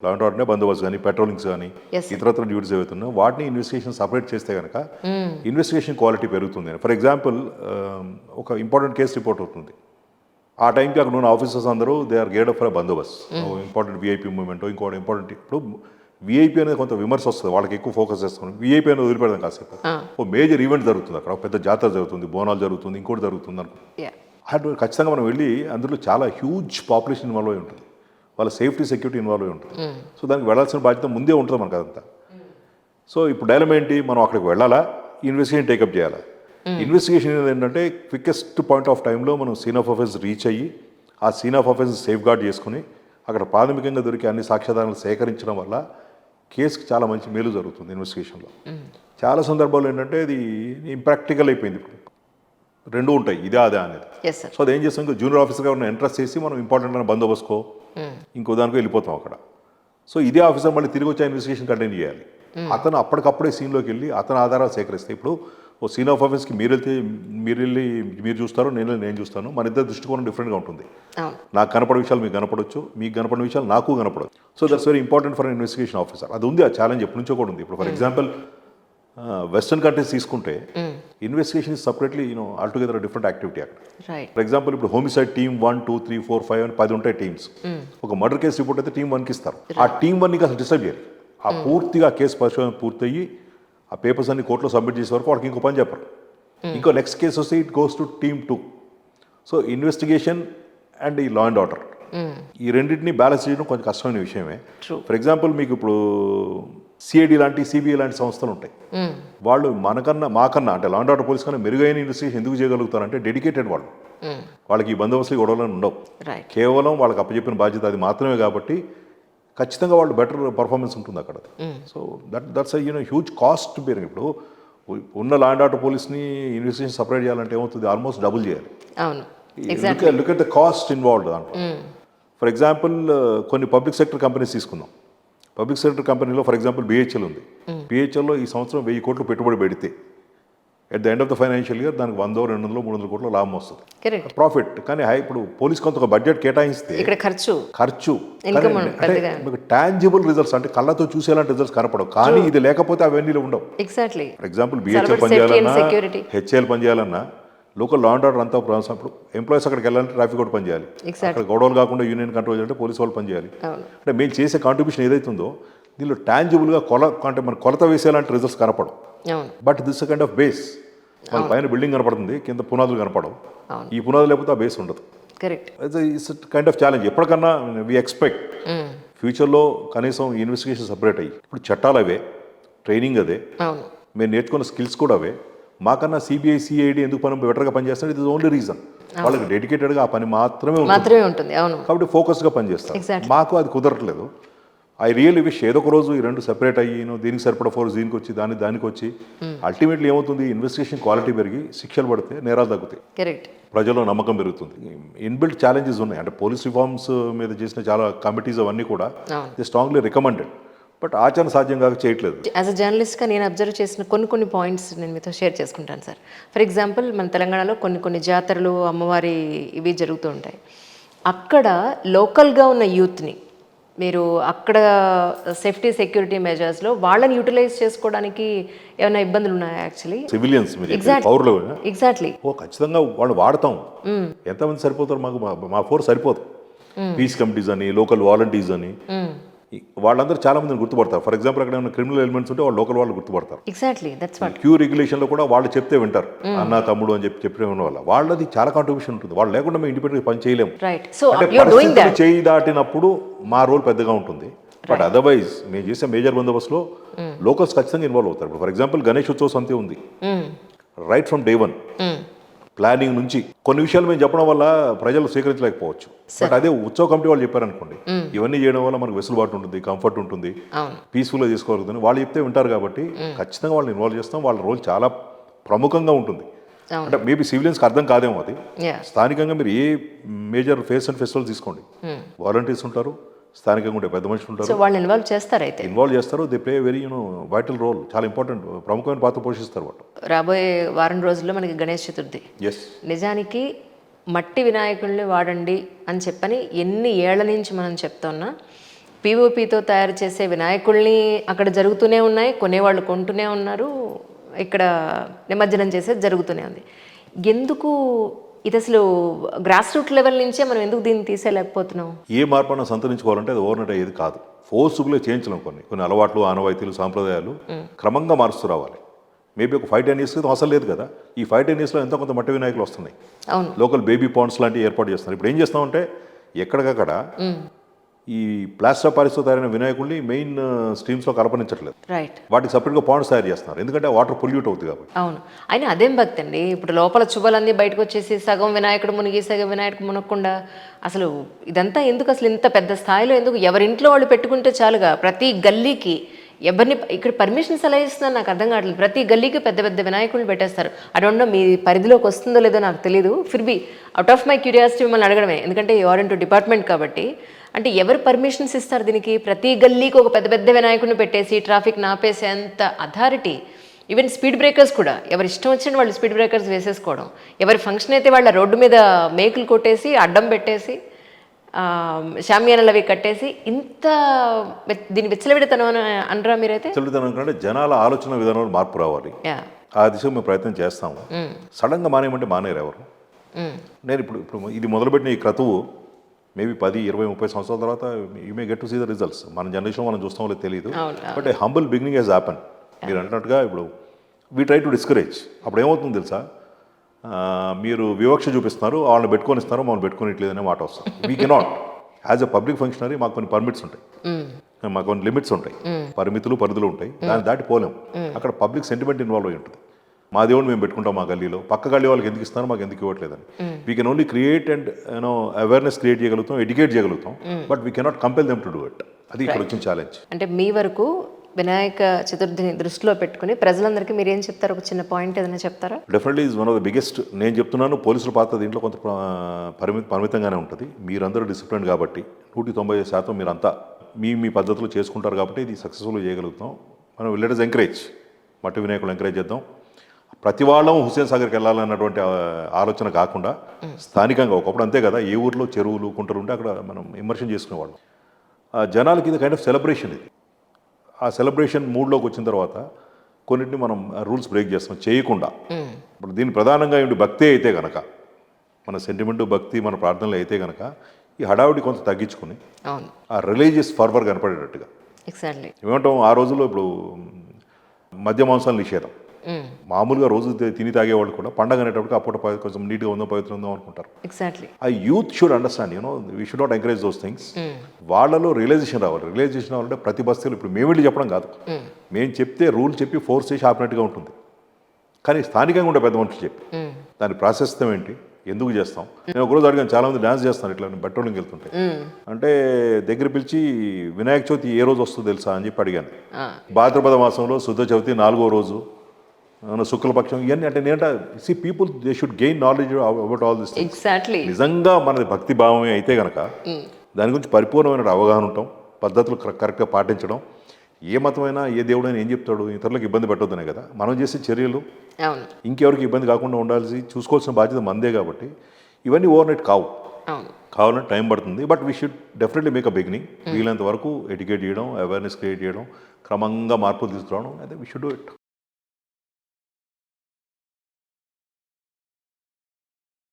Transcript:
Law and ఆర్డర్నే బందోబస్తు కానీ patrollings కానీ Yes, sir. ఇతరత్ర డ్యూటీస్ ఏవైతున్నాయో వాటిని ఇన్వెస్టిగేషన్ సపరేట్ చేస్తే కనుక ఇన్వెస్టిగేషన్ క్వాలిటీ పెరుగుతుంది. ఫర్ ఎగ్జాంపుల్ ఒక ఇంపార్టెంట్ కేసు రిపోర్ట్ అవుతుంది, ఆ టైంకి అక్కడ ఉన్న ఆఫీసర్స్ అందరూ దే ఆర్ గేడ్ up for bandobast, important VIP movement, ఇంకోటి ఇంపార్టెంట్. ఇప్పుడు విఐపీ అనేది కొంత విమర్శ వస్తుంది, వాళ్ళకి ఎక్కువ ఫోకస్ చేస్తున్నాం. విఐపీ అనేది వదిలిపెడదాం కాసేపు. ఓ మేజర్ ఈవెంట్ జరుగుతుంది అక్కడ, ఒక పెద్ద జాతర జరుగుతుంది, బోనాలు జరుగుతుంది, ఇంకోటి జరుగుతుంది అనుకో, Yeah. అటు ఖచ్చితంగా మనం వెళ్ళి అందులో చాలా హ్యూజ్ పాపులేషన్ ఇన్వాల్వ్ అయి ఉంటుంది, వాళ్ళ సేఫ్టీ సెక్యూరిటీ ఇన్వాల్వ్ అయి ఉంటుంది. సో దానికి వెళ్ళాల్సిన బాధ్యత ముందే ఉంటుంది మనకు అదంతా. సో ఇప్పుడు డైలమా ఏంటి, మనం అక్కడికి వెళ్ళాలా, ఇన్వెస్టిగేషన్ టేకప్ చేయాలా? ఇన్వెస్టిగేషన్ ఏంటంటే క్వికెస్ట్ పాయింట్ ఆఫ్ టైంలో మనం సీన్ ఆఫ్ అఫెన్స్ రీచ్ అయ్యి ఆ scene of offence safeguard చేసుకుని అక్కడ ప్రాథమికంగా దొరికే అన్ని సాక్ష్యాధారాలు సేకరించడం వల్ల కేసుకి చాలా మంచి మేలు జరుగుతుంది ఇన్వెస్టిగేషన్లో. చాలా సందర్భాల్లో ఏంటంటే ఇది ఇంప్రాక్టికల్ అయిపోయింది, ఇప్పుడు రెండూ ఉంటాయి, ఇదే అదే అనేది. Yes, sir. సో అదేం చేస్తాం, ఇంకా జూనియర్ ఆఫీసర్గా ఉన్న ఇంట్రెస్ట్ చేసి మనం ఇంపార్టెంట్ అయిన బందోబస్తుకో ఇంకో దానికో వెళ్ళిపోతాం అక్కడ. సో ఇదే ఆఫీసర్ మళ్ళీ తిరిగి వచ్చి ఇన్వెస్టిగేషన్ కంటిన్యూ చేయాలి. అతను అప్పటికప్పుడే సీన్లోకి వెళ్ళి అతను ఆధారాలు సేకరిస్తే, ఇప్పుడు ఓ సీన్ ఆఫ్ ఆఫీస్కి మీరు వెళ్ళి మీరు చూస్తారు, నేను చూస్తాను, మన ఇద్దరు దృష్టికోణం డిఫరెంట్గా ఉంటుంది. అవును. నాకు కనపడే విషయాలు మీకు కనపడవచ్చు, మీకు కనపడిన విషయాలు నాకు కనపడవచ్చు. So that's very important for investigation officer. అది ఉంది, ఆ ఛాలెంజ్ ఎప్పటి నుంచో కూడా ఉంది. ఇప్పుడు ఫర్ ఎగ్జాంపుల్ వెస్టర్న్ కంట్రీస్ తీసుకుంటే investigation is separately altogether different activity అక్కడ. Right. ఫర్ ఎగ్జాంపుల్ ఇప్పుడు హోమిసైడ్ టీమ్ 1, 2, 3, 4, 5 అని 10 ఉంటాయి టీమ్స్. ఒక మర్డర్ కేసు రిపోర్ట్ అయితే టీమ్ 1కి ఇస్తారు. ఆ టీమ్ 1కి అసలు డిస్టర్బ్ చేయాలి. ఆ పూర్తిగా కేసు పరిశోధన పూర్తయ్యి ఆ పేపర్స్ అన్ని కోర్టులో సబ్మిట్ చేసే వరకు వాళ్ళకి ఇంకో పని చెప్పరు. ఇంకో నెక్స్ట్ కేసు వస్తే it goes to team 2. So investigation and ఈ లా అండ్ ఆర్డర్, ఈ రెండింటిని బ్యాలెన్స్ చేయడం కొంచెం కష్టమైన విషయమే. True. ఫర్ ఎగ్జాంపుల్ మీకు ఇప్పుడు సిఐడి లాంటి సిబిఐ లాంటి సంస్థలు ఉంటాయి. వాళ్ళు మాకన్నా అంటే లా అండ్ ఆర్డర్ పోలీస్ కన్నా మెరుగైన ఇన్వెస్టిగేషన్ ఎందుకు చేయగలుగుతారంటే డెడికేటెడ్ వాళ్ళు. వాళ్ళకి ఈ బందోబస్తు గొడవలను ఉండవు. Right. కేవలం వాళ్ళకి అప్పచెప్పిన బాధ్యత అది మాత్రమే కాబట్టి ఖచ్చితంగా వాళ్ళు బెటర్ పర్ఫార్మెన్స్ ఉంటుంది అక్కడ. So that's huge cost bearing. ఇప్పుడు ఉన్న లా అండ్ ఆర్డర్ పోలీస్ని ఇన్వెస్టిగేషన్ సపరేట్ చేయాలంటే ఏమవుతుంది, ఆల్మోస్ట్ డబుల్ చేయాలి. అవును. Exactly. Look at the cost involved దాంట్లో. ఫర్ ఎగ్జాంపుల్ కొన్ని పబ్లిక్ సెక్టర్ కంపెనీస్ తీసుకుందాం. పబ్లిక్ సెక్టర్ కంపెనీలో ఫర్ ఎగ్జాంపుల్ బిహెచ్ఎల్ ఉంది. బిహెచ్ఎల్లో ఈ సంవత్సరం 1000 కోట్లు పెట్టుబడి పెడితే at the end of the financial year దానికి 100, 200, 300 కోట్ల లాభం వస్తుంది, Correct. ప్రాఫిట్. కానీ ఇప్పుడు పోలీస్ కొంత ఒక బడ్జెట్ కేటాయిస్తే ఇక్కడ ఖర్చు కానీ అంటే మీకు టాంజిబుల్ రిజల్ట్స్ అంటే కళ్ళతో చూసేలాంటి రిజల్ట్స్ కనపడవు. కానీ ఇది లేకపోతే అవన్నీ ఉండవు. ఎగ్జాక్ట్లీ. ఫర్ ఎగ్జాంపుల్ బిహెచ్ఎల్ పనిచేయాలన్నా, హెచ్ఏఎల్ పనిచేయాలన్నా, లోకల్ లా అండ్ ఆర్డర్ అంతా ఇప్పుడు ఎంప్లాయీస్ అక్కడికి వెళ్ళాలంటే ట్రాఫిక్ కూడా పనిచేయాలి. అక్కడ గొడవలు కాకుండా యూనియన్ కంట్రోల్ చేయాలంటే పోలీస్ వాళ్ళు పనిచేయాలి. అంటే మేము చేసే కాంట్రిబ్యూషన్ ఏదైతుందో దీనిలో టాంజిబుల్గా అంటే మన కొలత వేసేలాంటి రిజల్ట్స్ కనపడవు. But this kind of base, వాళ్ళ పైన బిల్డింగ్ కనపడుతుంది, కింద పునాదులు కనపడవు. ఈ పునాదులు లేకపోతే ఆ బేస్ ఉండదు. Correct. It's kind of challenge. ఎప్పటికన్నా వి ఎక్స్పెక్ట్ ఫ్యూచర్లో కనీసం ఇన్వెస్టిగేషన్ సపరేట్ అయ్యి, ఇప్పుడు చట్టాలు అవే, ట్రైనింగ్ అదే, అవును, మేము నేర్చుకున్న స్కిల్స్ కూడా అవే. మాకన్నా సిబిఐ సిఐడి ఎందుకు పని బెటర్గా పనిచేస్తారు, ఇది ఓన్లీ రీజన్. వాళ్ళకి డెడికేటెడ్గా ఆ పని మాత్రమే ఉంటుంది. అవును. కాబట్టి ఫోకస్గా పనిచేస్తారు. మాకు అది కుదరట్లేదు. ఐ రియల్లీ విష్ ఏదో ఒక రోజు ఈ రెండు సెపరేట్ అయ్యి దీనికి సరిపడా ఫోర్స్ దీనికి వచ్చి దానికి వచ్చి అల్టిమేట్లీ ఏమవుతుంది, ఇన్వెస్టిగేషన్ క్వాలిటీ పెరిగి శిక్షలు పడితే నేరాలు తగ్గుతాయి, కరెక్ట్, ప్రజల్లో నమ్మకం పెరుగుతుంది. ఇన్బిల్ట్ ఛాలెంజెస్ ఉన్నాయి. అంటే పోలీస్ రిఫార్మ్స్ మీద చేసిన చాలా కమిటీస్ అవన్నీ కూడా ది స్ట్రాంగ్లీ రికమెండెడ్, బట్ ఆచరణ సాధ్యం కాక చేయట్లేదు. యాజ్ అ జర్నలిస్ట్గా నేను అబ్జర్వ్ చేసిన కొన్ని పాయింట్స్ నేను మీతో షేర్ చేసుకుంటాను సార్. ఫర్ ఎగ్జాంపుల్ మన తెలంగాణలో కొన్ని జాతరలు, అమ్మవారి ఇవి జరుగుతూ ఉంటాయి. అక్కడ లోకల్గా ఉన్న యూత్ని మీరు అక్కడ సేఫ్టీ సెక్యూరిటీ మెజర్స్లో వాళ్ళని యూటిలైజ్ చేసుకోవడానికి ఏమైనా ఇబ్బందులు ఉన్నాయా? యాక్చువల్లీ సివిలియన్స్ పౌరులు ఎగ్జాక్ట్లీ ఖచ్చితంగా వాళ్ళు వాడతాం. ఎంతమంది సరిపోతారు, మా ఫోర్స్ సరిపోదు. పీస్ కమిటీస్ అని, లోకల్ వాలంటీర్స్ అని, వాళ్ళందరూ చాలా మందిని గుర్తుపడతారు. ఫర్ ఎగ్జాంపుల్ అక్కడ ఏమైనా క్రిమినల్ ఎలిమెంట్స్ ఉంటే వాళ్ళు లోకల్ వాళ్ళు గుర్తుపడతారు. Exactly that's what. క్యూ రెగ్యులేషన్లో కూడా వాళ్ళు చెప్తే వింటారు, అన్న తమ్ముడు అని చెప్పిన వల్ల వాళ్ళది చాలా కాంట్రిబ్యూషన్ ఉంటుంది. వాళ్ళు లేకుండా మేము ఇండిపెండెంట్ పని చేయలేము. అంటే చేయి దాటినప్పుడు మా రోల్ పెద్దగా ఉంటుంది. బట్ అదర్వైజ్ మేము చేసే మేజర్ బందోబస్తులో లోకల్స్ ఖచ్చితంగా ఇన్వాల్వ్ అవుతారు. ఇప్పుడు ఫర్ ఎగ్జాంపుల్ గణేష్ ఉత్సవం అంతే ఉంది. రైట్ ఫ్రమ్ డే 1 ప్లానింగ్ నుంచి కొన్ని విషయాలు మేము చెప్పడం వల్ల ప్రజలు స్వీకరించలేకపోవచ్చు. బట్ అదే ఉత్సవ కమిటీ వాళ్ళు చెప్పారనుకోండి, ఇవన్నీ చేయడం వల్ల మనకు వెసులుబాటు ఉంటుంది, కంఫర్ట్ ఉంటుంది, పీస్ఫుల్గా చేసుకోగలుగుతుంది. వాళ్ళు చెప్తే వింటారు కాబట్టి ఖచ్చితంగా వాళ్ళని ఇన్వాల్వ్ చేస్తాం. వాళ్ళ రోల్ చాలా ప్రముఖంగా ఉంటుంది. అంటే మేబీ సివిలియన్స్కి అర్థం కాదేమో అది. స్థానికంగా మీరు ఏ మేజర్ ఫేస్ అండ్ ఫెస్టివల్ తీసుకోండి, వాలంటీర్స్ ఉంటారు, స్థానికంగా ఉండే పెద్ద మనుషులు ఉంటారు, వాళ్ళు ఇన్వాల్వ్ చేస్తారు. They play very vital role, చాలా ఇంపార్టెంట్, ప్రముఖమైన పాత్ర పోషిస్తారు వాళ్ళు. రాబోయే వారం రోజుల్లో మనకి గణేష్ చతుర్థి. నిజానికి మట్టి వినాయకుల్ని వాడండి అని చెప్పని ఎన్ని ఏళ్ల నుంచి మనం చెప్తున్నా పిఓపితో తయారు చేసే వినాయకుల్ని అక్కడ జరుగుతూనే ఉన్నాయి, కొనేవాళ్ళు కొంటూనే ఉన్నారు, ఇక్కడ నిమజ్జనం చేసేది జరుగుతూనే ఉంది. ఎందుకు ఇది అసలు గ్రాస్ రూట్ లెవెల్ నుంచే మనం ఎందుకు దీన్ని తీసేయలేకపోతున్నాం? ఏ మార్పును సంతరించుకోవాలంటే అది ఓవర్నైట్ అయ్యేది కాదు. ఫోర్స్ఫుల్గా చేయించలేం. కొన్ని అలవాట్లు, ఆనవాయితీలు, సాంప్రదాయాలు క్రమంగా మారుస్తూ రావాలి. మేబీ ఒక 5-10 years క్రితం అసలు లేదు కదా. ఈ 5-10 yearsలో ఎంతో కొంత మట్టి వినాయకులు వస్తున్నాయి. అవును, లోకల్ బేబీ పాండ్స్ లాంటివి ఏర్పాటు చేస్తున్నారు. ఇప్పుడు ఏం చేస్తామంటే ఎక్కడికక్కడ ఈ ప్లాస్టర్ ఆఫ్ పారిస్తో తయారైన వినాయకుల్ని మెయిన్ స్ట్రీమ్స్లో కలపనించట్లేదు. రైట్. వాటికి సపరేట్గా పాండ్స్ తయారు చేస్తున్నారు. ఎందుకంటే వాటర్ పొల్యూట్ అవుతుంది కాబట్టి. అవును, అయినా అదేం భక్తి అండి. ఇప్పుడు లోపల చువ్వలన్నీ బయటకు వచ్చేసి సగం వినాయకుడు మునిగి సగం వినాయకుడు మునగకుండా అసలు ఇదంతా ఎందుకు? అసలు ఇంత పెద్ద స్థాయిలో ఎందుకు? ఎవరింట్లో వాళ్ళు పెట్టుకుంటే చాలుగా. ప్రతి గల్లీకి ఎవరిని ఇక్కడ పర్మిషన్స్ ఎలా ఇస్తున్నారు నాకు అర్థం కావట్లేదు. ప్రతి గల్లీకి పెద్ద పెద్ద వినాయకులు పెట్టేస్తారు. ఐ డోంట్ నో మీ పరిధిలోకి వస్తుందో లేదో నాకు తెలియదు. ఫిర్బీ అవుట్ ఆఫ్ మై క్యూరియాసిటీ మిమ్మల్ని అడగడమే, ఎందుకంటే యువర్ ఇంటూ డిపార్ట్మెంట్ కాబట్టి. అంటే ఎవరు పర్మిషన్స్ ఇస్తారు దీనికి? ప్రతి గల్లీకి ఒక పెద్ద పెద్ద వినాయకుడిని పెట్టేసి ట్రాఫిక్ నాపేసేంత అథారిటీ. ఈవెన్ స్పీడ్ బ్రేకర్స్ కూడా ఎవరు ఇష్టం వచ్చిన వాళ్ళు స్పీడ్ బ్రేకర్స్ వేసేసుకోవడం. ఎవరి ఫంక్షన్ అయితే వాళ్ళ రోడ్డు మీద మేకులు కొట్టేసి అడ్డం పెట్టేసి షామియానాలు అవి కట్టేసి ఇంత దీని విచ్చలవిడతనం అనరా మీరైతే? విచ్చలవిడతనం కంటే జనాల ఆలోచన విధానంలో మార్పు రావాలి. ఆ దిశగా మేము ప్రయత్నం చేస్తాము. సడన్గా మానేయమంటే మానేరు ఎవరు. నేను ఇప్పుడు ఇది మొదలుపెట్టిన ఈ క్రతువు మేబీ 10, 20, 30 సంవత్సరాల తర్వాత you may get to see the results. మన జనరేషన్ మనం చూస్తామో లేదు తెలియదు. But a humble beginning has happen. మీరు అంటున్నట్టుగా ఇప్పుడు వీ ట్రై టు డిస్కరేజ్. అప్పుడు ఏమవుతుంది తెలుసా? మీరు వివక్ష చూపిస్తున్నారు, వాళ్ళని పెట్టుకొని ఇస్తున్నారు, మమ్మల్ని పెట్టుకోనిట్లేదు అనే మాట వస్తుంది. We cannot. As a public functionary మాకు కొన్ని పర్మిట్స్ ఉంటాయి, మాకు కొన్ని లిమిట్స్ ఉంటాయి, పరిమితులు పరిధులు ఉంటాయి. దాన్ని దాటి పోలేం. అక్కడ పబ్లిక్ సెంటిమెంట్ ఇన్వాల్వ్ అయి ఉంటుంది. మా దేవుడిని మేము పెట్టుకుంటాం మా గల్లీలో, పక్క గల్లీ వాళ్ళకి ఎందుకు ఇస్తున్నారు, మాకు ఎందుకు ఇవ్వట్లేదని. We can only create and you know awareness create చేయగలుగుతాం, ఎడ్యుకేట్ చేయగలుగుతాం. But we cannot compel them to do it. అది ఇక్కడ వచ్చిన ఛాలెంజ్. అంటే మీ వరకు వినాయక చతుర్థిని దృష్టిలో పెట్టుకుని ప్రజలందరికీ మీరు ఏం చెప్తారు? ఒక చిన్న పాయింట్ ఏదైనా చెప్తారా? Definitely is one of the biggest. నేను చెప్తున్నాను, పోలీసుల పాత్ర దీంట్లో కొంత పరిమితంగానే ఉంటుంది. మీరందరూ డిసిప్లిన్ కాబట్టి 190% మీరంతా మీ పద్ధతిలో చేసుకుంటారు కాబట్టి ఇది సక్సెస్ఫుల్గా చేయగలుగుతాం. మనం లెట్ us ఎంకరేజ్, మట్టి వినాయకులు ఎంకరేజ్ చేద్దాం. ప్రతి వాళ్ళం హుస్సేన్ సాగర్కి వెళ్ళాలన్నటువంటి ఆలోచన కాకుండా స్థానికంగా ఒకప్పుడు అంతే కదా, ఏ ఊర్లో చెరువులు కుంటలు ఉంటే అక్కడ మనం ఇమర్షన్ చేసుకునేవాళ్ళం. జనాలకి ఇది కైండ్ ఆఫ్ సెలబ్రేషన్. ఇది ఆ సెలబ్రేషన్ మూడ్లోకి వచ్చిన తర్వాత కొన్నింటిని మనం రూల్స్ బ్రేక్ చేస్తాం చేయకుండా. ఇప్పుడు దీని ప్రధానంగా ఏంటి, భక్తి అయితే కనుక, మన సెంటిమెంటు భక్తి మన ప్రార్థనలు అయితే కనుక ఈ హడావుడి కొంత తగ్గించుకుని ఆ రిలీజియస్ ఫర్వర్ కనపడేటట్టుగా. ఎగ్జాక్ట్లీ. ఏమంటాం ఆ రోజుల్లో ఇప్పుడు మద్య మాంసాలు నిషేధం. మామూలుగా రోజు తిని తాగేవాళ్ళు కూడా పండగ అనేటప్పుడు ఆ పూట కొంచెం నీట్గా ఉందో పవిత్రం ఉందో అనుకుంటారు. ఎగ్జాక్ట్లీ. ఆ youth should understand, we should not encourage those things. వాళ్ళలో రియలైజేషన్ రావాలి. రియలైజేషన్ రావాలంటే ప్రతి బస్తీలో ఇప్పుడు మేము వెళ్ళి చెప్పడం కాదు, మేము చెప్తే రూల్ చెప్పి ఫోర్స్ చేసి ఆపినట్టుగా ఉంటుంది. కానీ స్థానికంగా ఉండే పెద్ద మనుషులు చెప్పి దాని ప్రాశస్త్యం ఏంటి, ఎందుకు చేస్తాం. నేను ఒకరోజు అడిగాను, చాలామంది డ్యాన్స్ చేస్తాను ఇట్లా బెట్రోలింగ్కి వెళ్తుంటే. అంటే దగ్గర పిలిచి వినాయక చవితి ఏ రోజు వస్తుందో తెలుసా అని చెప్పి అడిగాను. భాద్రపద మాసంలో శుద్ధ చవితి 4వ రోజు, శుక్లపక్షం, ఇవన్నీ. అంటే నేనంటే see people they should gain knowledge about all this. Exactly. నిజంగా మనది భక్తి భావమే అయితే కనుక దాని గురించి పరిపూర్ణమైన అవగాహన ఉంటాం, పద్ధతులు కరెక్ట్గా పాటించడం. ఏ మతమైనా ఏ దేవుడైనా ఏం చెప్తాడు, ఇతరులకు ఇబ్బంది పెట్టొద్దనే కదా. మనం చేసే చర్యలు ఇంకెవరికి ఇబ్బంది కాకుండా ఉండాల్సి చూసుకోవాల్సిన బాధ్యత మందే. కాబట్టి ఇవన్నీ ఓవర్ నైట్ కావు, కావాలంటే టైం పడుతుంది. But we should definitely make a beginning. వీలైనంత వరకు ఎడ్యుకేట్ చేయడం, అవేర్నెస్ క్రియేట్ చేయడం, క్రమంగా మార్పులు తీసుకురావడం, అయితే వీ షుడ్ డూ ఇట్.